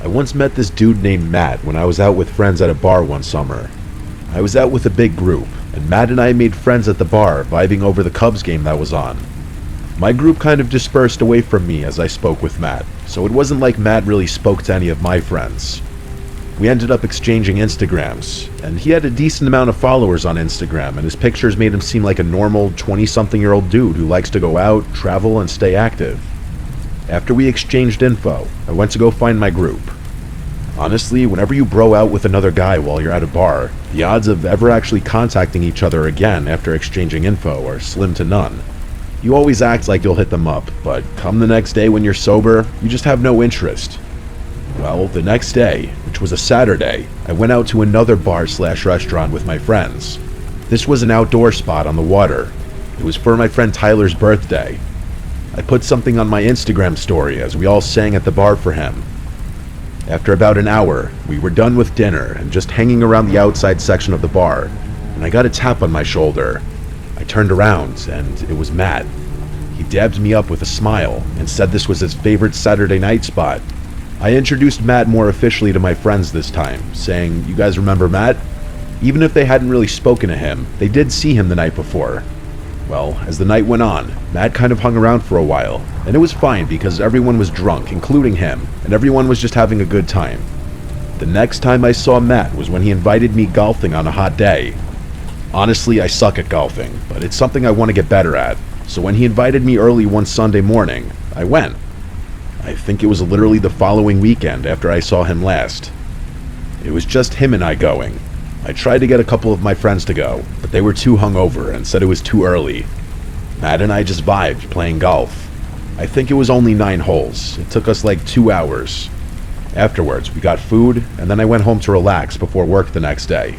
once met this dude named Matt when I was out with friends at a bar one summer. I was out with a big group, and Matt and I made friends at the bar, vibing over the Cubs game that was on. My group kind of dispersed away from me as I spoke with Matt, so it wasn't like Matt really spoke to any of my friends. We ended up exchanging Instagrams, and he had a decent amount of followers on Instagram, and his pictures made him seem like a normal 20-something-year-old dude who likes to go out, travel, and stay active. After we exchanged info, I went to go find my group. Honestly, whenever you bro out with another guy while you're at a bar, the odds of ever actually contacting each other again after exchanging info are slim to none. You always act like you'll hit them up, but come the next day when you're sober, you just have no interest. Well, the next day, which was a Saturday, I went out to another bar/restaurant with my friends. This was an outdoor spot on the water. It was for my friend Tyler's birthday. I put something on my Instagram story as we all sang at the bar for him. After about an hour, we were done with dinner and just hanging around the outside section of the bar, and I got a tap on my shoulder. I turned around, and it was Matt. He dabbed me up with a smile and said this was his favorite Saturday night spot. I introduced Matt more officially to my friends this time, saying, "You guys remember Matt?" Even if they hadn't really spoken to him, they did see him the night before. Well, as the night went on, Matt kind of hung around for a while, and it was fine because everyone was drunk, including him, and everyone was just having a good time. The next time I saw Matt was when he invited me golfing on a hot day. Honestly, I suck at golfing, but it's something I want to get better at, so when he invited me early one Sunday morning, I went. I think it was literally the following weekend after I saw him last. It was just him and I going. I tried to get a couple of my friends to go, but they were too hungover and said it was too early. Matt and I just vibed playing golf. I think it was only 9 holes. It took us like 2 hours. Afterwards, we got food, and then I went home to relax before work the next day.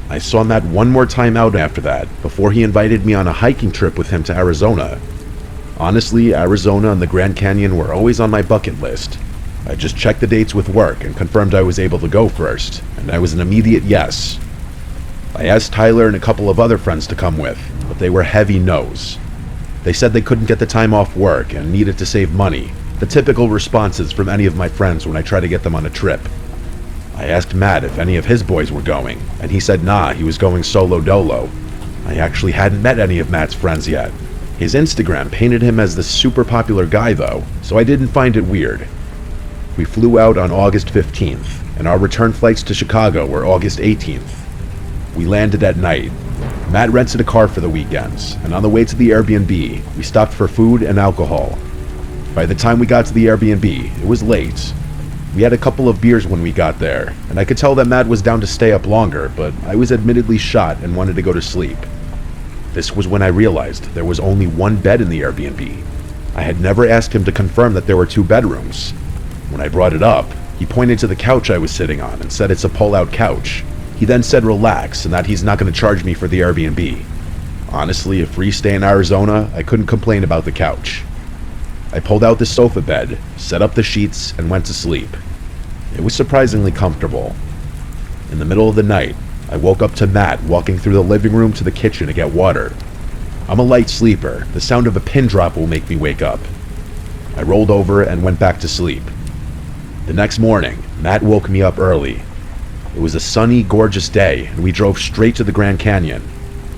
I saw Matt one more time out after that, before he invited me on a hiking trip with him to Arizona. Honestly, Arizona and the Grand Canyon were always on my bucket list. I just checked the dates with work and confirmed I was able to go first, and I was an immediate yes. I asked Tyler and a couple of other friends to come with, but they were heavy no's. They said they couldn't get the time off work and needed to save money, the typical responses from any of my friends when I try to get them on a trip. I asked Matt if any of his boys were going, and he said nah, he was going solo dolo. I actually hadn't met any of Matt's friends yet. His Instagram painted him as this super popular guy though, so I didn't find it weird. We flew out on August 15th, and our return flights to Chicago were August 18th. We landed at night. Matt rented a car for the weekends, and on the way to the Airbnb, we stopped for food and alcohol. By the time we got to the Airbnb, it was late. We had a couple of beers when we got there, and I could tell that Matt was down to stay up longer, but I was admittedly shot and wanted to go to sleep. This was when I realized there was only one bed in the Airbnb. I had never asked him to confirm that there were 2 bedrooms. When I brought it up, he pointed to the couch I was sitting on and said it's a pull-out couch. He then said relax and that he's not going to charge me for the Airbnb. Honestly, a free stay in Arizona, I couldn't complain about the couch. I pulled out the sofa bed, set up the sheets, and went to sleep. It was surprisingly comfortable. In the middle of the night, I woke up to Matt walking through the living room to the kitchen to get water. I'm a light sleeper. The sound of a pin drop will make me wake up. I rolled over and went back to sleep. The next morning, Matt woke me up early. It was a sunny, gorgeous day, and we drove straight to the Grand Canyon.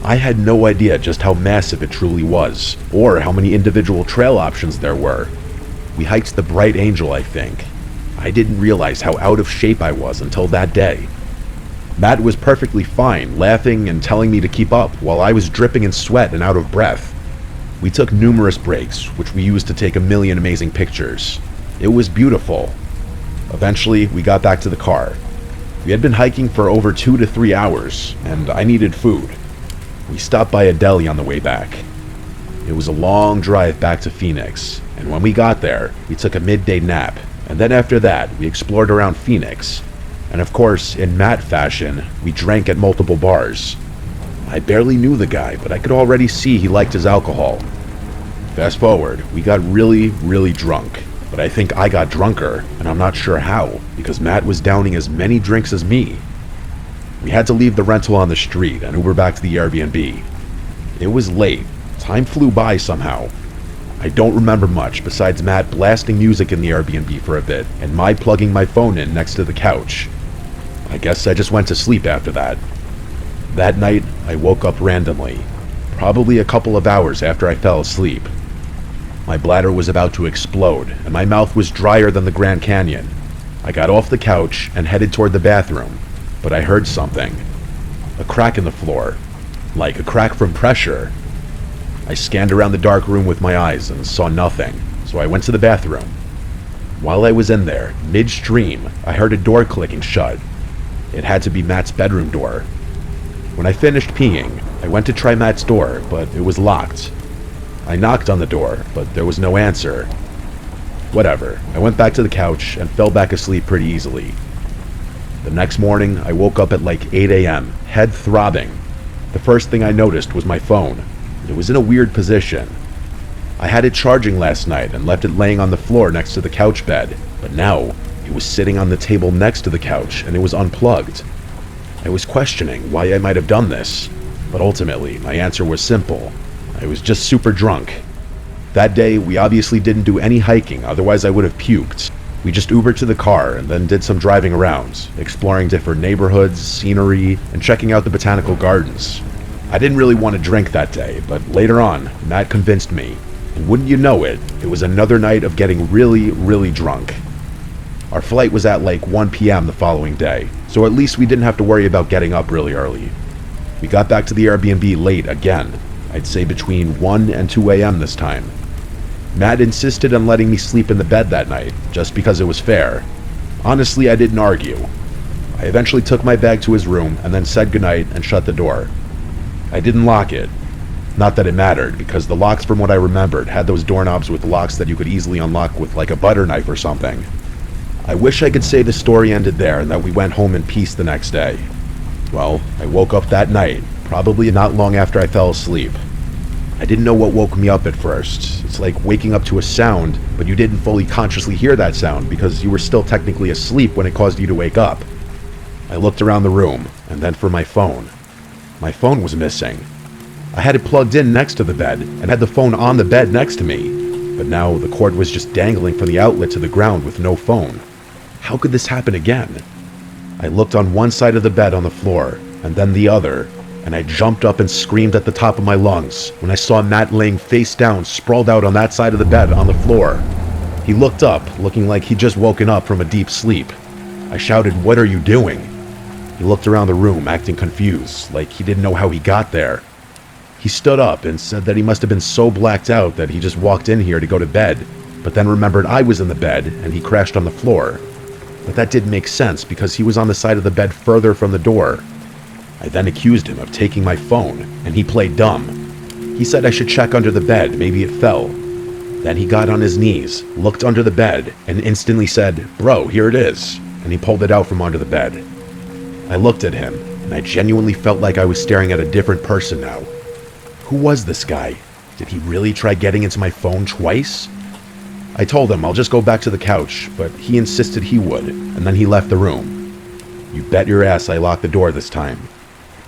I had no idea just how massive it truly was, or how many individual trail options there were. We hiked the Bright Angel, I think. I didn't realize how out of shape I was until that day. Matt was perfectly fine, laughing and telling me to keep up while I was dripping in sweat and out of breath. We took numerous breaks, which we used to take a million amazing pictures. It was beautiful. Eventually, we got back to the car. We had been hiking for over 2 to 3 hours, and I needed food. We stopped by a deli on the way back. It was a long drive back to Phoenix, and when we got there, we took a midday nap, and then after that, we explored around Phoenix. And of course, in Matt fashion, we drank at multiple bars. I barely knew the guy, but I could already see he liked his alcohol. Fast forward, we got really, really drunk. But I think I got drunker, and I'm not sure how, because Matt was downing as many drinks as me. We had to leave the rental on the street and Uber back to the Airbnb. It was late. Time flew by somehow. I don't remember much besides Matt blasting music in the Airbnb for a bit and my plugging my phone in next to the couch. I guess I just went to sleep after that. That night, I woke up randomly, probably a couple of hours after I fell asleep. My bladder was about to explode, and my mouth was drier than the Grand Canyon. I got off the couch and headed toward the bathroom, but I heard something. A crack in the floor, like a crack from pressure. I scanned around the dark room with my eyes and saw nothing, so I went to the bathroom. While I was in there, midstream, I heard a door clicking shut. It had to be Matt's bedroom door. When I finished peeing, I went to try Matt's door, but it was locked. I knocked on the door, but there was no answer. Whatever, I went back to the couch and fell back asleep pretty easily. The next morning, I woke up at like 8 a.m., head throbbing. The first thing I noticed was my phone. It was in a weird position. I had it charging last night and left it laying on the floor next to the couch bed, but now it was sitting on the table next to the couch and it was unplugged. I was questioning why I might have done this, but ultimately my answer was simple. I was just super drunk. That day, we obviously didn't do any hiking, otherwise I would have puked. We just Ubered to the car and then did some driving around, exploring different neighborhoods, scenery, and checking out the botanical gardens. I didn't really want to drink that day, but later on, Matt convinced me. And wouldn't you know it, it was another night of getting really, really drunk. Our flight was at like 1 p.m. the following day, so at least we didn't have to worry about getting up really early. We got back to the Airbnb late again. I'd say between 1 and 2 a.m. this time. Matt insisted on letting me sleep in the bed that night, just because it was fair. Honestly, I didn't argue. I eventually took my bag to his room and then said goodnight and shut the door. I didn't lock it. Not that it mattered, because the locks from what I remembered had those doorknobs with locks that you could easily unlock with like a butter knife or something. I wish I could say the story ended there and that we went home in peace the next day. Well, I woke up that night, probably not long after I fell asleep. I didn't know what woke me up at first. It's like waking up to a sound, but you didn't fully consciously hear that sound because you were still technically asleep when it caused you to wake up. I looked around the room, and then for my phone. My phone was missing. I had it plugged in next to the bed, and had the phone on the bed next to me, but now the cord was just dangling from the outlet to the ground with no phone. How could this happen again? I looked on one side of the bed on the floor, and then the other, and I jumped up and screamed at the top of my lungs when I saw Matt laying face down, sprawled out on that side of the bed on the floor. He looked up, looking like he'd just woken up from a deep sleep. I shouted, "What are you doing?" He looked around the room, acting confused, like he didn't know how he got there. He stood up and said that he must have been so blacked out that he just walked in here to go to bed, but then remembered I was in the bed and he crashed on the floor. But that didn't make sense because he was on the side of the bed further from the door. I then accused him of taking my phone, and he played dumb. He said I should check under the bed, maybe it fell. Then he got on his knees, looked under the bed, and instantly said, "Bro, here it is," and he pulled it out from under the bed. I looked at him, and I genuinely felt like I was staring at a different person now. Who was this guy? Did he really try getting into my phone twice? I told him I'll just go back to the couch, but he insisted he would, and then he left the room. You bet your ass I locked the door this time.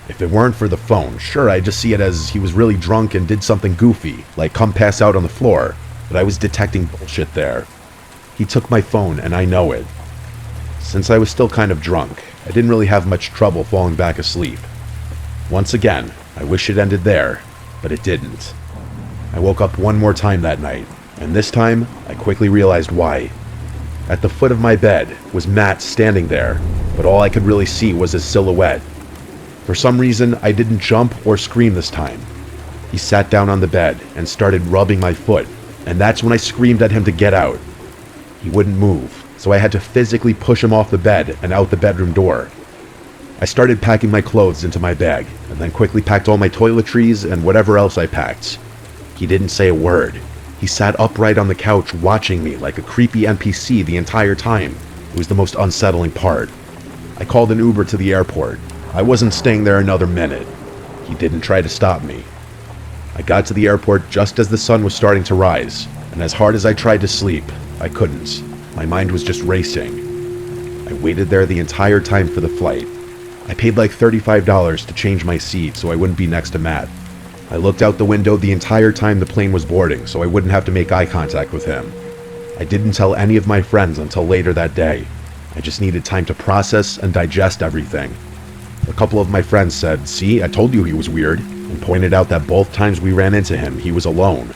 If it weren't for the phone, sure, I'd just see it as he was really drunk and did something goofy, like come pass out on the floor, but I was detecting bullshit there. He took my phone, and I know it. Since I was still kind of drunk, I didn't really have much trouble falling back asleep. Once again, I wish it ended there, but it didn't. I woke up one more time that night, and this time, I quickly realized why. At the foot of my bed was Matt standing there, but all I could really see was his silhouette. For some reason, I didn't jump or scream this time. He sat down on the bed and started rubbing my foot, and that's when I screamed at him to get out. He wouldn't move, so I had to physically push him off the bed and out the bedroom door. I started packing my clothes into my bag, and then quickly packed all my toiletries and whatever else I packed. He didn't say a word. He sat upright on the couch watching me like a creepy NPC the entire time. It was the most unsettling part. I called an Uber to the airport. I wasn't staying there another minute. He didn't try to stop me. I got to the airport just as the sun was starting to rise, and as hard as I tried to sleep, I couldn't. My mind was just racing. I waited there the entire time for the flight. I paid like $35 to change my seat so I wouldn't be next to Matt. I looked out the window the entire time the plane was boarding so I wouldn't have to make eye contact with him. I didn't tell any of my friends until later that day. I just needed time to process and digest everything. A couple of my friends said, "See, I told you he was weird," and pointed out that both times we ran into him, he was alone.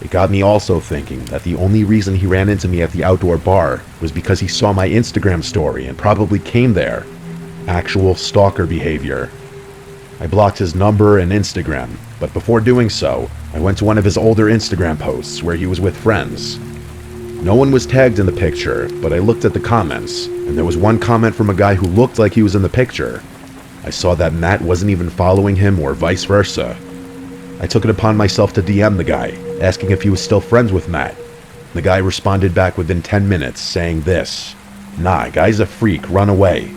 It got me also thinking that the only reason he ran into me at the outdoor bar was because he saw my Instagram story and probably came there. Actual stalker behavior. I blocked his number and Instagram, but before doing so, I went to one of his older Instagram posts where he was with friends. No one was tagged in the picture, but I looked at the comments, and there was one comment from a guy who looked like he was in the picture. I saw that Matt wasn't even following him or vice versa. I took it upon myself to DM the guy, asking if he was still friends with Matt. The guy responded back within 10 minutes, saying this: "Nah, guy's a freak, run away."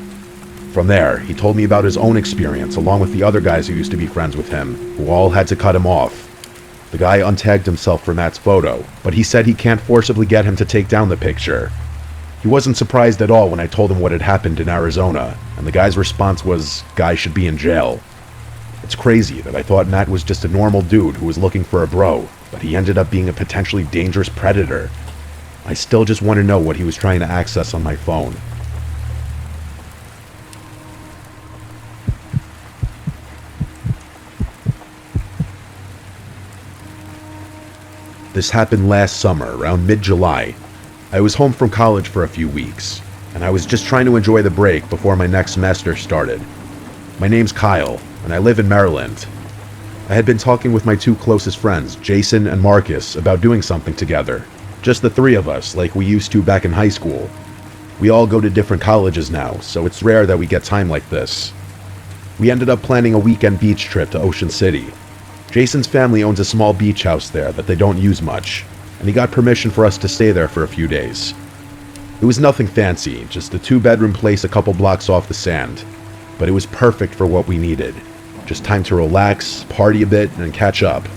From there, he told me about his own experience along with the other guys who used to be friends with him, who all had to cut him off. The guy untagged himself for Matt's photo, but he said he can't forcibly get him to take down the picture. He wasn't surprised at all when I told him what had happened in Arizona, and the guy's response was, "Guy should be in jail." It's crazy that I thought Matt was just a normal dude who was looking for a bro, but he ended up being a potentially dangerous predator. I still just want to know what he was trying to access on my phone. This happened last summer, around mid-July. I was home from college for a few weeks, and I was just trying to enjoy the break before my next semester started. My name's Kyle, and I live in Maryland. I had been talking with my two closest friends, Jason and Marcus, about doing something together. Just the three of us, like we used to back in high school. We all go to different colleges now, so it's rare that we get time like this. We ended up planning a weekend beach trip to Ocean City. Jason's family owns a small beach house there that they don't use much, and he got permission for us to stay there for a few days. It was nothing fancy, just a 2-bedroom place a couple blocks off the sand, but it was perfect for what we needed. Just time to relax, party a bit, and catch up.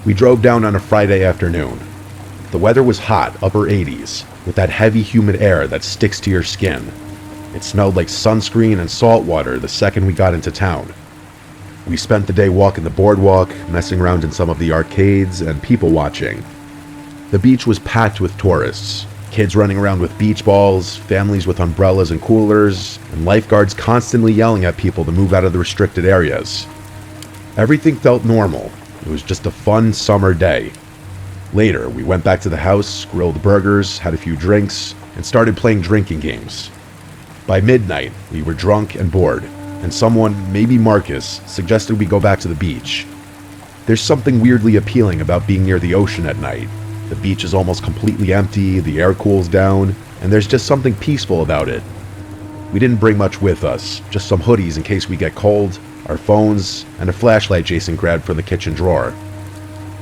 We drove down on a Friday afternoon. The weather was hot, upper 80s, with that heavy humid air that sticks to your skin. It smelled like sunscreen and salt water the second we got into town. We spent the day walking the boardwalk, messing around in some of the arcades, and people watching. The beach was packed with tourists, kids running around with beach balls, families with umbrellas and coolers, and lifeguards constantly yelling at people to move out of the restricted areas. Everything felt normal. It was just a fun summer day. Later, we went back to the house, grilled burgers, had a few drinks, and started playing drinking games. By midnight, we were drunk and bored, and someone, maybe Marcus, suggested we go back to the beach. There's something weirdly appealing about being near the ocean at night. The beach is almost completely empty, the air cools down, and there's just something peaceful about it. We didn't bring much with us, just some hoodies in case we get cold, our phones, and a flashlight Jason grabbed from the kitchen drawer.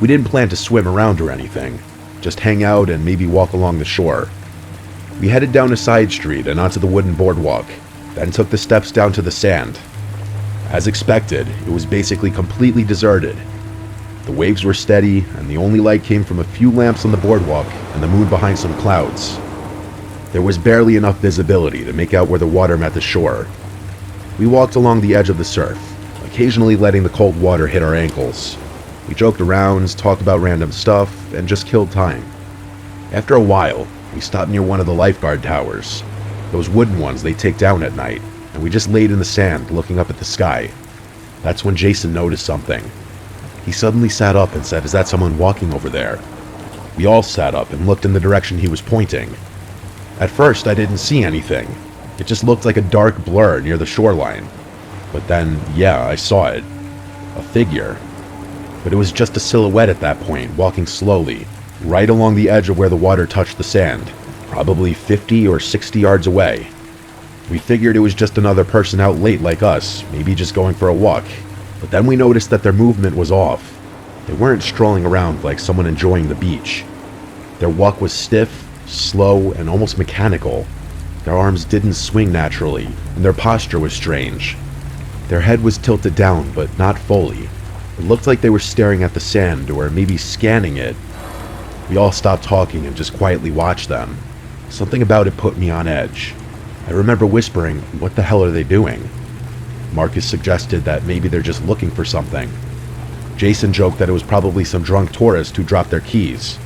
We didn't plan to swim around or anything, just hang out and maybe walk along the shore. We headed down a side street and onto the wooden boardwalk, then took the steps down to the sand. As expected, it was basically completely deserted. The waves were steady, and the only light came from a few lamps on the boardwalk and the moon behind some clouds. There was barely enough visibility to make out where the water met the shore. We walked along the edge of the surf, occasionally letting the cold water hit our ankles. We joked around, talked about random stuff, and just killed time. After a while, we stopped near one of the lifeguard towers, those wooden ones they take down at night, and we just laid in the sand looking up at the sky. That's when Jason noticed something. He suddenly sat up and said, "Is that someone walking over there?" We all sat up and looked in the direction he was pointing. At first, I didn't see anything. It just looked like a dark blur near the shoreline. But then, yeah, I saw it. A figure. But it was just a silhouette at that point, walking slowly, right along the edge of where the water touched the sand, probably 50 or 60 yards away. We figured it was just another person out late like us, maybe just going for a walk. But then we noticed that their movement was off. They weren't strolling around like someone enjoying the beach. Their walk was stiff, slow, and almost mechanical. Their arms didn't swing naturally, and their posture was strange. Their head was tilted down, but not fully. It looked like they were staring at the sand, or maybe scanning it. We all stopped talking and just quietly watched them. Something about it put me on edge. I remember whispering, "What the hell are they doing?" Marcus suggested that maybe they're just looking for something. Jason joked that it was probably some drunk tourist who dropped their keys.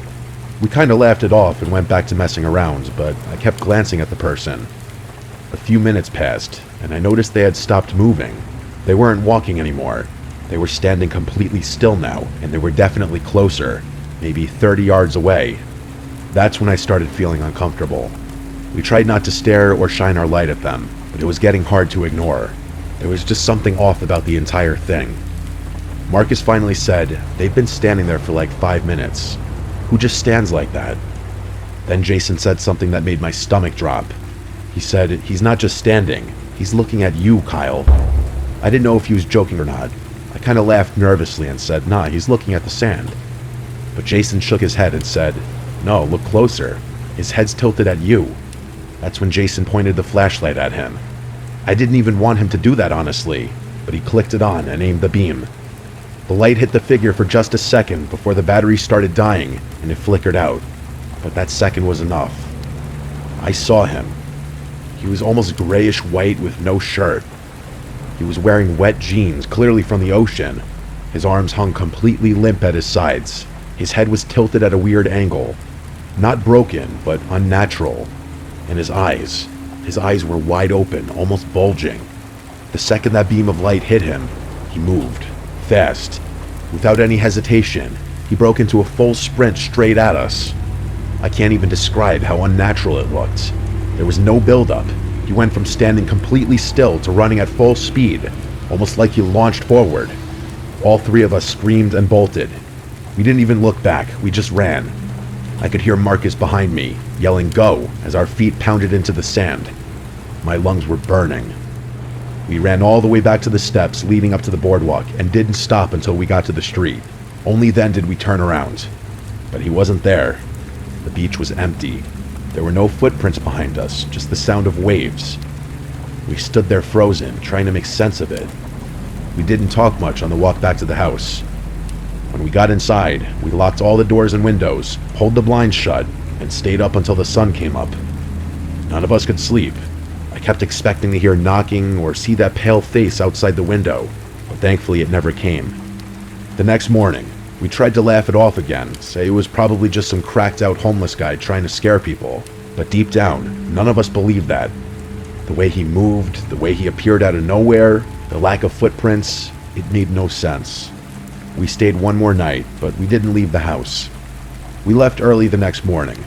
We kinda laughed it off and went back to messing around, but I kept glancing at the person. A few minutes passed, and I noticed they had stopped moving. They weren't walking anymore. They were standing completely still now, and they were definitely closer, maybe 30 yards away. That's when I started feeling uncomfortable. We tried not to stare or shine our light at them, but it was getting hard to ignore. There was just something off about the entire thing. Marcus finally said, "They've been standing there for like 5 minutes. Who just stands like that?" Then Jason said something that made my stomach drop. He said, "He's not just standing, he's looking at you, Kyle." I didn't know if he was joking or not. I kind of laughed nervously and said, "Nah, he's looking at the sand." But Jason shook his head and said, "No, look closer. His head's tilted at you." That's when Jason pointed the flashlight at him. I didn't even want him to do that, honestly, but he clicked it on and aimed the beam. The light hit the figure for just a second before the battery started dying and it flickered out, but that second was enough. I saw him. He was almost grayish white with no shirt. He was wearing wet jeans, clearly from the ocean. His arms hung completely limp at his sides. His head was tilted at a weird angle. Not broken, but unnatural. And his eyes were wide open, almost bulging. The second that beam of light hit him, he moved. Fast. Without any hesitation, he broke into a full sprint straight at us. I can't even describe how unnatural it looked. There was no build-up. He went from standing completely still to running at full speed, almost like he launched forward. All three of us screamed and bolted. We didn't even look back, we just ran. I could hear Marcus behind me, yelling "Go!" as our feet pounded into the sand. My lungs were burning. We ran all the way back to the steps leading up to the boardwalk and didn't stop until we got to the street. Only then did we turn around. But he wasn't there. The beach was empty. There were no footprints behind us, just the sound of waves. We stood there frozen, trying to make sense of it. We didn't talk much on the walk back to the house. When we got inside, we locked all the doors and windows, pulled the blinds shut, and stayed up until the sun came up. None of us could sleep. I kept expecting to hear knocking or see that pale face outside the window, but thankfully it never came. The next morning, we tried to laugh it off again, say it was probably just some cracked out homeless guy trying to scare people, but deep down, none of us believed that. The way he moved, the way he appeared out of nowhere, the lack of footprints, it made no sense. We stayed one more night, but we didn't leave the house. We left early the next morning.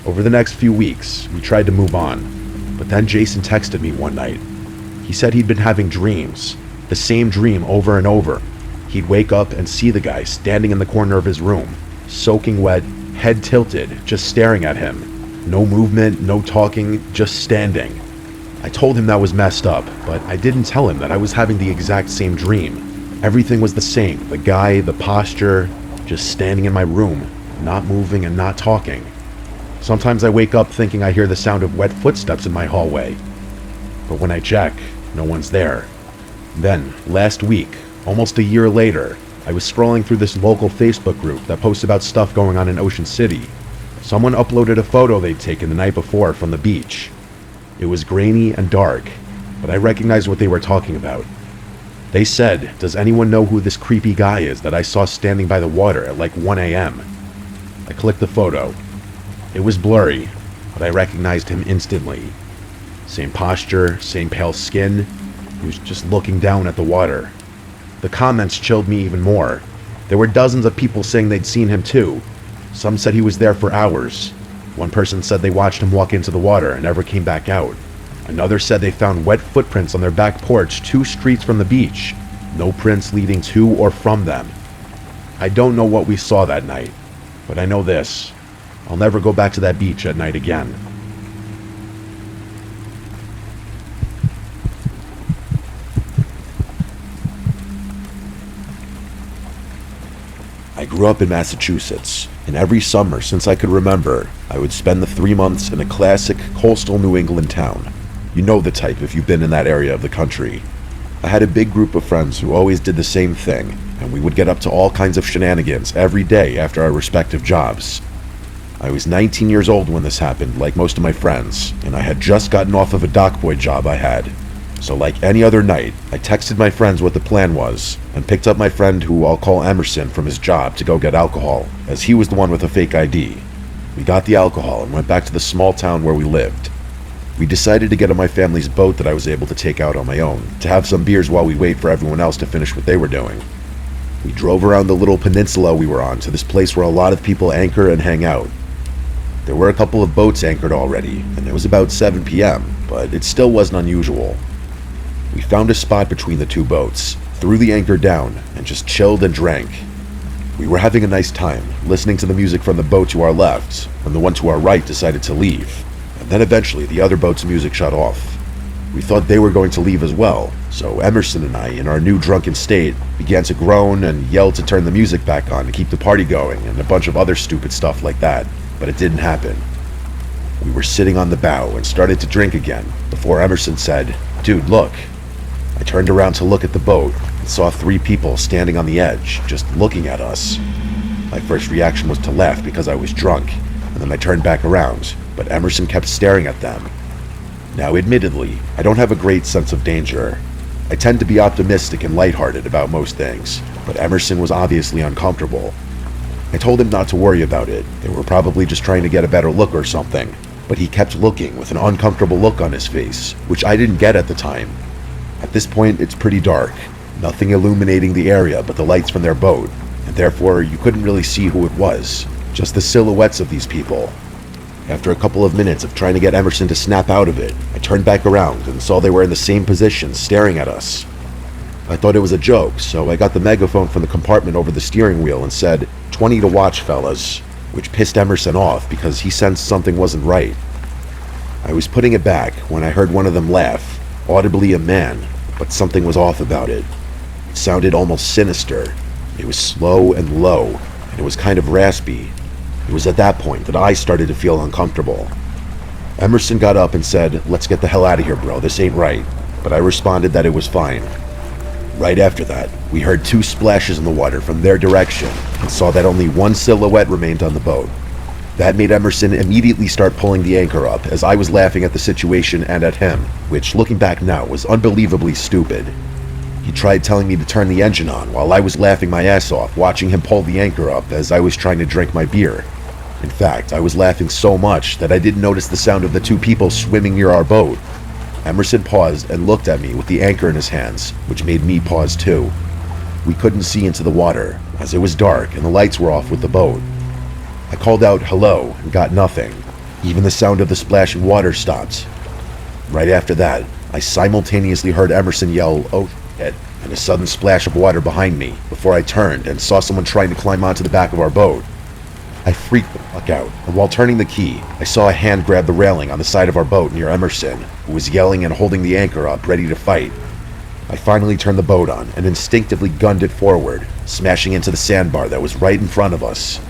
Over the next few weeks, we tried to move on, but then Jason texted me one night. He said he'd been having dreams, the same dream over and over. He'd wake up and see the guy standing in the corner of his room, soaking wet, head tilted, just staring at him. No movement, no talking, just standing. I told him that was messed up, but I didn't tell him that I was having the exact same dream. Everything was the same, the guy, the posture, just standing in my room, not moving and not talking. Sometimes I wake up thinking I hear the sound of wet footsteps in my hallway. But when I check, no one's there. Then, last week, almost a year later, I was scrolling through this local Facebook group that posts about stuff going on in Ocean City. Someone uploaded a photo they'd taken the night before from the beach. It was grainy and dark, but I recognized what they were talking about. They said, "Does anyone know who this creepy guy is that I saw standing by the water at like 1 a.m.? I clicked the photo. It was blurry, but I recognized him instantly. Same posture, same pale skin. He was just looking down at the water. The comments chilled me even more. There were dozens of people saying they'd seen him too. Some said he was there for hours. One person said they watched him walk into the water and never came back out. Another said they found wet footprints on their back porch 2 streets from the beach. No prints leading to or from them. I don't know what we saw that night, but I know this. I'll never go back to that beach at night again." I grew up in Massachusetts, and every summer since I could remember, I would spend the 3 months in a classic coastal New England town. You know the type if you've been in that area of the country. I had a big group of friends who always did the same thing, and we would get up to all kinds of shenanigans every day after our respective jobs. I was 19 years old when this happened, like most of my friends, and I had just gotten off of a dockboy job I had. So like any other night, I texted my friends what the plan was, and picked up my friend, who I'll call Emerson, from his job to go get alcohol, as he was the one with a fake ID. We got the alcohol and went back to the small town where we lived. We decided to get on my family's boat that I was able to take out on my own, to have some beers while we wait for everyone else to finish what they were doing. We drove around the little peninsula we were on to this place where a lot of people anchor and hang out. There were a couple of boats anchored already, and it was about 7 p.m., but it still wasn't unusual. We found a spot between the two boats, threw the anchor down, and just chilled and drank. We were having a nice time, listening to the music from the boat to our left, when the one to our right decided to leave, and then eventually the other boat's music shut off. We thought they were going to leave as well, so Emerson and I, in our new drunken state, began to groan and yell to turn the music back on to keep the party going, and a bunch of other stupid stuff like that, but it didn't happen. We were sitting on the bow and started to drink again, before Emerson said, "Dude, look." I turned around to look at the boat and saw 3 people standing on the edge, just looking at us. My first reaction was to laugh because I was drunk, and then I turned back around, but Emerson kept staring at them. Now, admittedly, I don't have a great sense of danger. I tend to be optimistic and lighthearted about most things, but Emerson was obviously uncomfortable. I told him not to worry about it. They were probably just trying to get a better look or something, but he kept looking with an uncomfortable look on his face, which I didn't get at the time. At this point, it's pretty dark, nothing illuminating the area but the lights from their boat, and therefore you couldn't really see who it was, just the silhouettes of these people. After a couple of minutes of trying to get Emerson to snap out of it, I turned back around and saw they were in the same position, staring at us. I thought it was a joke, so I got the megaphone from the compartment over the steering wheel and said, "20 to watch, fellas," which pissed Emerson off because he sensed something wasn't right. I was putting it back when I heard one of them laugh, audibly a man, but something was off about it. It sounded almost sinister. It was slow and low, and it was kind of raspy. It was at that point that I started to feel uncomfortable. Emerson got up and said, "Let's get the hell out of here, bro, this ain't right," but I responded that it was fine. Right after that, we heard 2 splashes in the water from their direction and saw that only one silhouette remained on the boat. That made Emerson immediately start pulling the anchor up, as I was laughing at the situation and at him, which, looking back now, was unbelievably stupid. He tried telling me to turn the engine on while I was laughing my ass off watching him pull the anchor up as I was trying to drink my beer. In fact, I was laughing so much that I didn't notice the sound of the 2 people swimming near our boat. Emerson paused and looked at me with the anchor in his hands, which made me pause too. We couldn't see into the water, as it was dark and the lights were off with the boat. I called out hello and got nothing. Even the sound of the splashing water stopped. Right after that, I simultaneously heard Emerson yell, "Oh shit," and a sudden splash of water behind me before I turned and saw someone trying to climb onto the back of our boat. I freaked the fuck out, and while turning the key, I saw a hand grab the railing on the side of our boat near Emerson, who was yelling and holding the anchor up, ready to fight. I finally turned the boat on and instinctively gunned it forward, smashing into the sandbar that was right in front of us.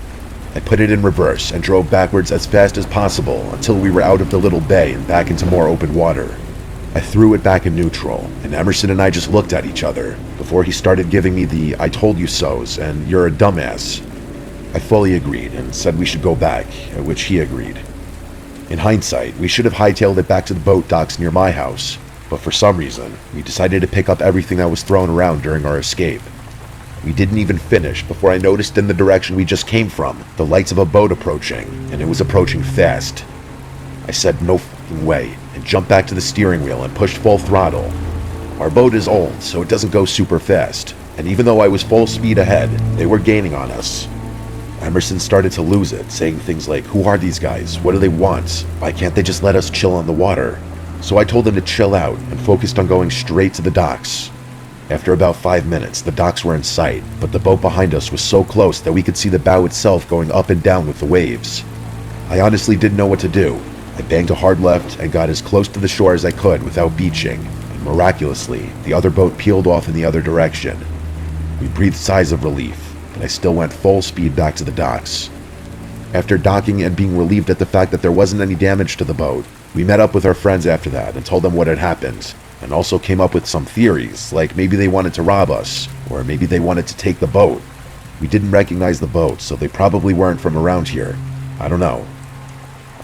I put it in reverse and drove backwards as fast as possible until we were out of the little bay and back into more open water. I threw it back in neutral, and Emerson and I just looked at each other before he started giving me the "I told you so's" and "you're a dumbass." I fully agreed and said we should go back, at which he agreed. In hindsight, we should have hightailed it back to the boat docks near my house, but for some reason, we decided to pick up everything that was thrown around during our escape. We didn't even finish before I noticed in the direction we just came from the lights of a boat approaching, and it was approaching fast. I said no fucking way, and jumped back to the steering wheel and pushed full throttle. Our boat is old, so it doesn't go super fast, and even though I was full speed ahead, they were gaining on us. Emerson started to lose it, saying things like, "Who are these guys? What do they want? Why can't they just let us chill on the water?" So I told him to chill out and focused on going straight to the docks. After about 5 minutes, the docks were in sight, but the boat behind us was so close that we could see the bow itself going up and down with the waves. I honestly didn't know what to do. I banged a hard left and got as close to the shore as I could without beaching, and miraculously, the other boat peeled off in the other direction. We breathed sighs of relief, but I still went full speed back to the docks. After docking and being relieved at the fact that there wasn't any damage to the boat, we met up with our friends after that and told them what had happened, and also came up with some theories, like maybe they wanted to rob us, or maybe they wanted to take the boat. We didn't recognize the boat, so they probably weren't from around here. I don't know.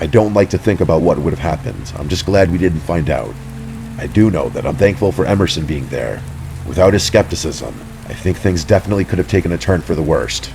I don't like to think about what would have happened. I'm just glad we didn't find out. I do know that I'm thankful for Emerson being there. Without his skepticism, I think things definitely could have taken a turn for the worst.